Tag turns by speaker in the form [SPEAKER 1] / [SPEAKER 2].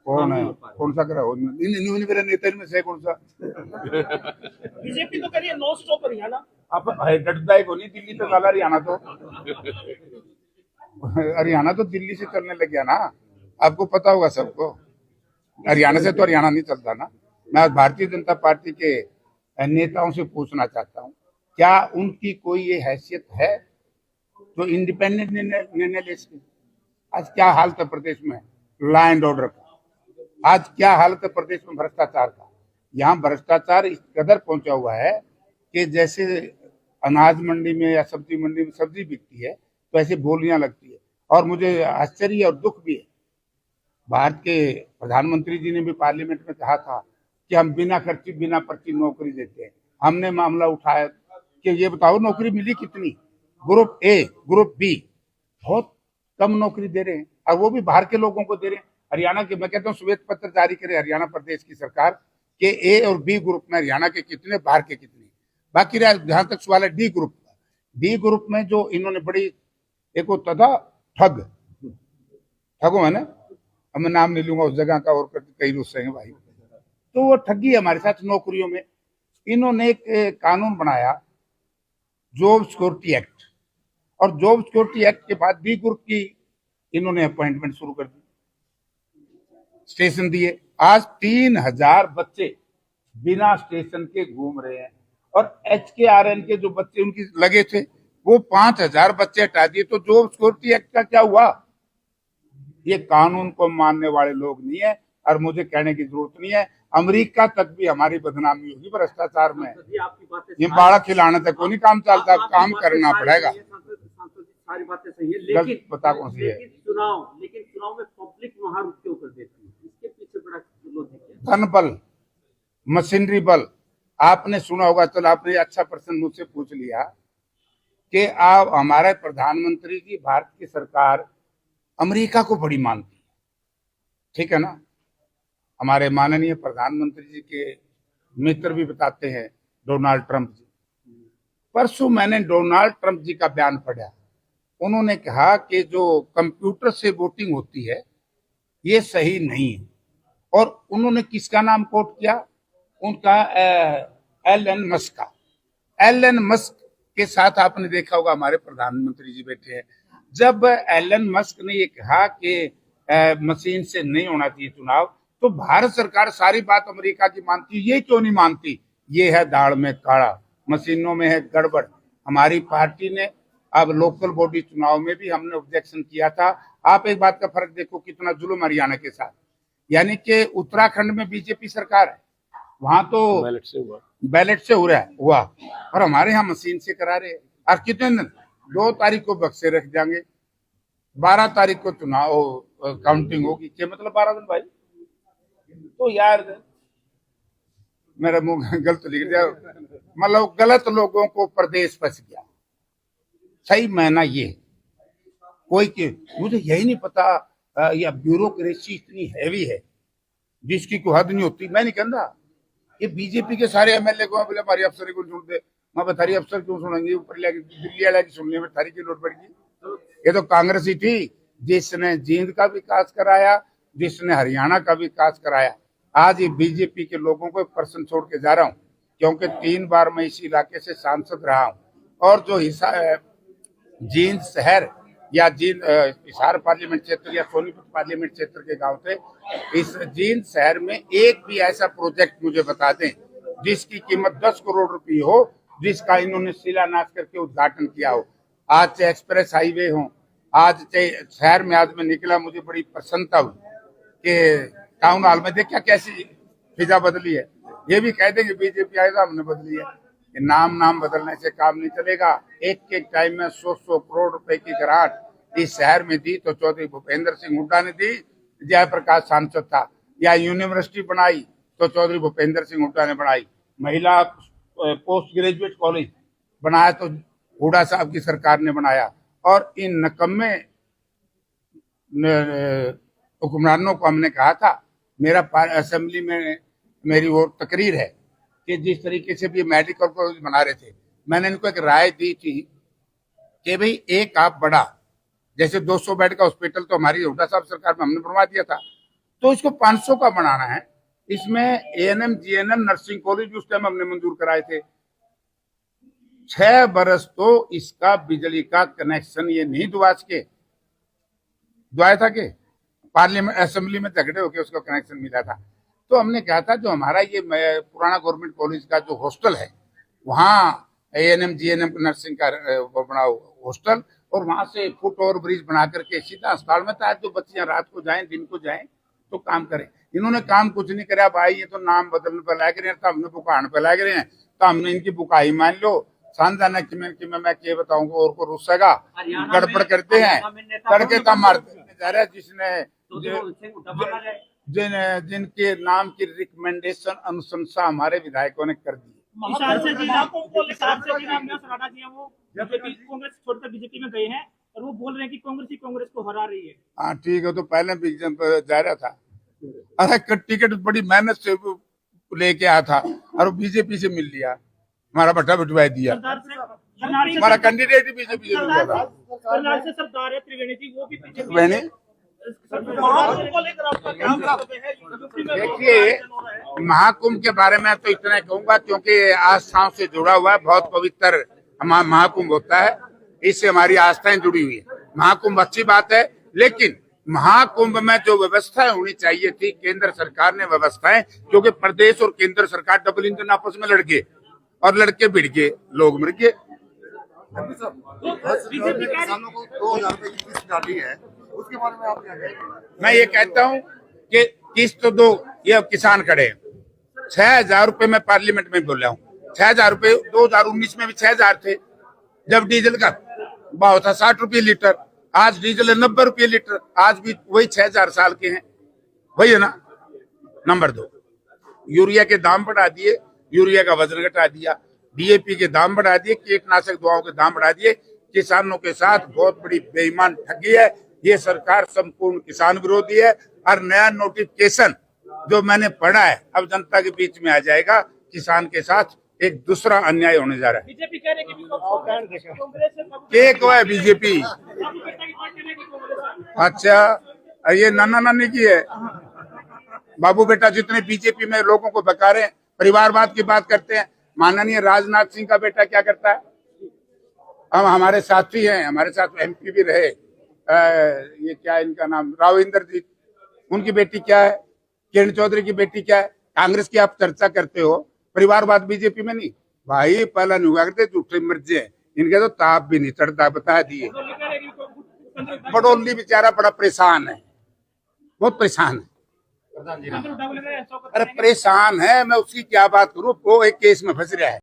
[SPEAKER 1] कौन है, कौन सा करा मेरे नेता में से कौन सा
[SPEAKER 2] बीजेपी तो करिए नो स्टॉप हरियाणा।
[SPEAKER 1] आप डटता है को नहीं, दिल्ली तो चला हरियाणा तो हरियाणा तो दिल्ली से चलने लग गया ना, आपको पता होगा सबको। हरियाणा से तो हरियाणा नहीं चलता ना। मैं आज भारतीय जनता पार्टी के नेताओं से पूछना चाहता हूँ, क्या उनकी कोई ये हैसियत है जो इंडिपेंडेंट निर्णय ले सके? आज क्या हालत है प्रदेश में लॉ एंड ऑर्डर का, आज क्या हालत है प्रदेश में भ्रष्टाचार का। यहाँ भ्रष्टाचार इस कदर पहुंचा हुआ है कि जैसे अनाज मंडी में या सब्जी मंडी में सब्जी बिकती है तो ऐसे बोलियां लगती है। और मुझे आश्चर्य और दुख भी है, भारत के प्रधानमंत्री जी ने भी पार्लियामेंट में कहा था कि हम बिना खर्ची बिना पर्ची नौकरी देते हैं। हमने मामला उठाया कि ये बताओ नौकरी मिली कितनी, ग्रुप ए ग्रुप बी बहुत कम नौकरी दे रहे हैं, और वो भी बाहर के लोगों को दे रहे हैं। हरियाणा के, मैं कहता हूँ श्वेत पत्र जारी करे हरियाणा प्रदेश की सरकार के ए और बी ग्रुप में हरियाणा के कितने, बाहर के कितने। बाकी जहां तक सवाल है डी ग्रुप का, डी ग्रुप में जो इन्होंने बड़ी एक होता था ठग, ठगो है ना, अब मैं नाम नहीं लूंगा उस जगह का और कई रुस्से हैं भाई, तो वो ठगी हमारे साथ नौकरियों में। इन्होंने एक कानून बनाया जॉब सिक्योरिटी एक्ट, और जॉब सिक्योरिटी एक्ट के बाद बी ग्रुप की इन्होंने अपॉइंटमेंट शुरू कर दी, स्टेशन दिए। आज 3000 बच्चे बिना स्टेशन के घूम रहे हैं, और HKRN के जो बच्चे उनकी लगे थे वो 5000 बच्चे हटा दिए। तो जॉब सिक्योरिटी एक्ट का क्या हुआ? ये कानून को मानने वाले लोग नहीं है, और मुझे कहने की जरूरत नहीं है, अमेरिका तक भी हमारी बदनामी होगी भ्रष्टाचार में। ये बाड़ा खिलाने तक को नहीं काम चलता, काम करना पड़ेगा।
[SPEAKER 2] सारी बातें सही है, लेकिन
[SPEAKER 1] पता कौन सी है?
[SPEAKER 2] लेकिन चुनाव में पब्लिक वहां रुक क्यों कर देती है? इसके पीछे बड़ा लॉजिक है।
[SPEAKER 1] धन बल, मशीनरी बल। आपने सुना होगा, चलो आपने अच्छा प्रश्न मुझसे पूछ लिया कि आप, हमारे प्रधानमंत्री जी, भारत की सरकार अमेरिका को बड़ी मानती है, ठीक है ना। हमारे माननीय प्रधानमंत्री जी के मित्र भी बताते हैं डोनाल्ड ट्रंप जी। परसों मैंने डोनाल्ड ट्रंप जी का बयान पढ़ा, उन्होंने कहा कि जो कंप्यूटर से वोटिंग होती है ये सही नहीं है, और उन्होंने किसका नाम कोट किया? उनका एलन मस्क का। एलन मस्क के साथ आपने देखा होगा हमारे प्रधानमंत्री जी बैठे हैं। जब एलन मस्क ने ये कहा कि मशीन से नहीं होना चाहिए चुनाव, तो भारत सरकार सारी बात अमेरिका की मानती, ये क्यों नहीं मानती? ये है दाढ़ में काढ़ा, मशीनों में है गड़बड़। हमारी पार्टी ने अब लोकल बॉडी चुनाव में भी हमने ऑब्जेक्शन किया था। आप एक बात का फर्क देखो, कितना जुल्म हरियाणा के साथ। यानी कि उत्तराखंड में बीजेपी सरकार है, वहां तो बैलेट से हो रहा है हुआ, और हमारे यहाँ मशीन से करा रहे हैं। और कितने दिन, 2 तारीख को बक्से रख जाएंगे, 12 तारीख को चुनाव काउंटिंग होगी, क्या मतलब 12 दिन भाई। तो यार मेरा मुंह गलत लिख दिया, मतलब गलत लोगों को प्रदेश फंस गया। सही मायना ये कोई के, मुझे यही नहीं पता या ब्यूरोक्रेसी इतनी हैवी है जिसकी कोई हद नहीं होती। मैं नहीं कहता ये बीजेपी के सारे MLA को बोले हमारी अफसर को सुन दे, मैं बतारी अफसर क्यों सुनेंगे, ऊपर दिल्ली वाला की सुनने में थारी की लोट पड़ेगी। ये तो कांग्रेस ही थी जिसने जींद का विकास कराया, जिसने हरियाणा का विकास कराया। आज ये बीजेपी के लोगों को प्रश्न छोड़ के जा रहा हूँ, क्योंकि 3 बार मैं इस इलाके से सांसद रहा हूँ, और जो जींद शहर या जींद हिसार पार्लियामेंट क्षेत्र या सोनीपत पार्लियामेंट क्षेत्र के गांव थे, इस जींद शहर में एक भी ऐसा प्रोजेक्ट मुझे बता दें जिसकी कीमत 10 करोड़ रुपए हो, जिसका इन्होंने शिलान्यास करके उद्घाटन किया हो। आज चाहे एक्सप्रेस हाईवे हो, आज चाहे शहर में, आज मैं निकला मुझे बड़ी प्रसन्नता हुई कि टाउन हॉल में देखा कैसी फिजा बदली है। ये भी कह देंगे बीजेपी आएगा हमने बदली है, नाम बदलने से काम नहीं चलेगा। एक टाइम में 100 करोड़ रुपए की ग्रांट इस शहर में दी तो चौधरी भूपेंद्र सिंह हुड्डा ने दी, जयप्रकाश सांसद था। या यूनिवर्सिटी बनाई तो चौधरी भूपेंद्र सिंह हुड्डा ने बनाई। महिला पोस्ट ग्रेजुएट कॉलेज बनाया तो हुड्डा साहब की सरकार ने बनाया। और इन नकम्मे हुक्मरानों को हमने कहा था, मेरा असेंबली में मेरी वो तकरीर है कि जिस तरीके से भी मेडिकल कॉलेज बना रहे थे, मैंने इनको एक राय दी थी कि भाई एक आप बड़ा, जैसे 200 बेड का हॉस्पिटल तो हमारी हुड्डा साहब सरकार में हमने बनवा दिया था, तो इसको 500 का बनाना है। इसमें एएनएम जीएनएम नर्सिंग कॉलेज उस टाइम हमने मंजूर कराए थे। 6 बरस तो इसका बिजली का कनेक्शन ये नहीं दुआया था कि पार्लियामेंट असेंबली में झगड़े होकर उसका कनेक्शन मिला था। तो हमने कहा था जो हमारा ये पुराना गवर्नमेंट कॉलेज का जो हॉस्टल है, वहाँ एएनएम जीएनएम नर्सिंग का बना हॉस्टल, और वहां से फुट ओवर ब्रिज बना करके सीधा अस्पताल में था, जो बच्चियां रात को जाएं दिन को जाएं तो काम करें। इन्होंने काम कुछ नहीं कराया भाई, ये तो नाम बदलने पे लाग रहे हैं, तो हमने बुकान पे लाग रहे हैं, तो हमने इनकी बुकाई मान लो। सांजाना कि मैं क्या बताऊंगा और को रुसेगा, गड़बड़ करते हैं, तड़के का मारते जा रहा है। जिसने जिनके नाम की रिकमेंडेशन अनुशंसा हमारे विधायकों ने कर दी।
[SPEAKER 3] कांग्रेस छोड़कर बीजेपी में गए हैं और वो बोल रहे हैं कि कांग्रेस ही कांग्रेस को हरा रही है।
[SPEAKER 1] हाँ ठीक है, तो पहले भी जा रहा था। अरे टिकट बड़ी मेहनत से लेके आया था और बीजेपी से मिल लिया, हमारा भट्टा बिठवा दिया। हमारा कैंडिडेट ही बीजेपी से मिल था।
[SPEAKER 3] सरदार है त्रिवेणी जी, वो भी
[SPEAKER 1] त्रिवेणी देखिए, महाकुंभ के बारे में तो इतना कहूंगा क्योंकि आस्थाओं से जुड़ा हुआ है, बहुत पवित्र महाकुंभ होता है, इससे हमारी आस्थाएं जुड़ी हुई है। महाकुंभ अच्छी बात है, लेकिन महाकुंभ में जो व्यवस्थाएं होनी चाहिए थी, केंद्र सरकार ने व्यवस्थाएं, क्योंकि प्रदेश और केंद्र सरकार डबल इंजन आपस में लड़ गए और लड़के भिड़ गए, लोग मर गए।
[SPEAKER 4] किसानों को 2000 रुपए की किस्त डाली है, उसके बारे में आप क्या कहेंगे?
[SPEAKER 1] मैं ये कहता हूँ कि किस्त तो दो, ये किसान खड़े हैं। 6000 रुपए में पार्लियामेंट में बोल रहा हूँ, 6000 रुपए 2019 में भी 6000 थे, जब डीजल का भाव था 60 रुपये लीटर, आज डीजल है 90 रुपये लीटर, आज भी वही 6000 साल के हैं, वही है ना। नंबर 2, यूरिया के दाम बढ़ा दिए, यूरिया का वजन घटा दिया, डीएपी के दाम बढ़ा दिए, कीटनाशक दवाओं के दाम बढ़ा दिए। किसानों के साथ बहुत बड़ी बेईमान ठगी है ये सरकार, संपूर्ण किसान विरोधी है। और नया नोटिफिकेशन जो मैंने पढ़ा है, अब जनता के बीच में आ जाएगा, किसान के साथ एक दूसरा अन्याय होने जा रहा है।
[SPEAKER 3] बीजेपी कह रही है कि
[SPEAKER 1] एक है बीजेपी, अच्छा ये नाना नानी की है, बाबू बेटा जितने बीजेपी में लोगों को बका रहे हैं, परिवारवाद की बात करते हैं। माननीय राजनाथ सिंह का बेटा क्या करता है, हम हमारे साथी हैं, हमारे साथ एमपी भी रहे, ये क्या इनका नाम, राव इंद्रजीत, उनकी बेटी क्या है, किरण चौधरी की बेटी क्या है। कांग्रेस की आप चर्चा करते हो, परिवारवाद बीजेपी में नहीं भाई, पहला नहीं हुआ करते, झूठे मिर्जे हैं इनके, तो ताप भी नहीं चढ़ता, बता दिए। बडोली बेचारा बड़ा परेशान है, बहुत परेशान है, अरे परेशान है, मैं उसकी क्या बात करूं, वो एक केस में फंस रहा है।